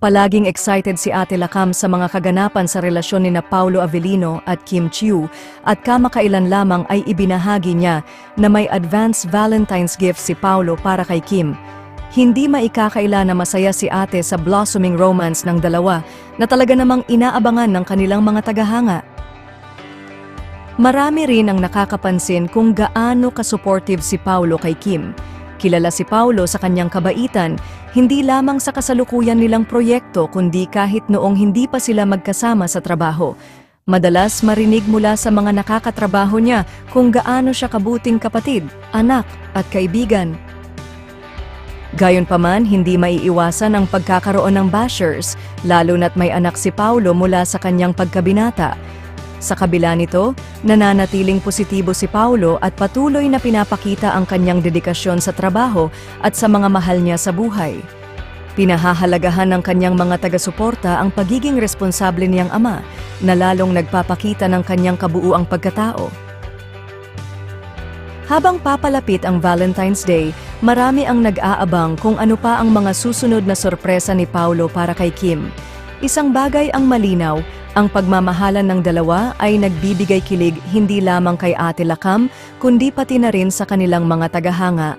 Palaging excited si Ate Lakam sa mga kaganapan sa relasyon ni na Paulo Avellino at Kim Chiu at kamakailan lamang ay ibinahagi niya na may advance Valentine's gift si Paulo para kay Kim. Hindi maikakaila na masaya si Ate sa blossoming romance ng dalawa na talaga namang inaabangan ng kanilang mga tagahanga. Marami rin ang nakakapansin kung gaano ka-supportive si Paulo kay Kim. Kilala si Paulo sa kanyang kabaitan, hindi lamang sa kasalukuyan nilang proyekto kundi kahit noong hindi pa sila magkasama sa trabaho. Madalas marinig mula sa mga nakakatrabaho niya kung gaano siya kabuting kapatid, anak at kaibigan. Gayunpaman, hindi maiiwasan ang pagkakaroon ng bashers, lalo na't may anak si Paulo mula sa kanyang pagkabinata. Sa kabila nito, nananatiling positibo si Paulo at patuloy na pinapakita ang kanyang dedikasyon sa trabaho at sa mga mahal niya sa buhay. Pinahahalagahan ng kanyang mga taga-suporta ang pagiging responsable niyang ama, na lalong nagpapakita ng kanyang kabuuang pagkatao. Habang papalapit ang Valentine's Day, marami ang nag-aabang kung ano pa ang mga susunod na sorpresa ni Paulo para kay Kim. Isang bagay ang malinaw, ang pagmamahalan ng dalawa ay nagbibigay kilig hindi lamang kay Ate Lakam, kundi pati na rin sa kanilang mga tagahanga.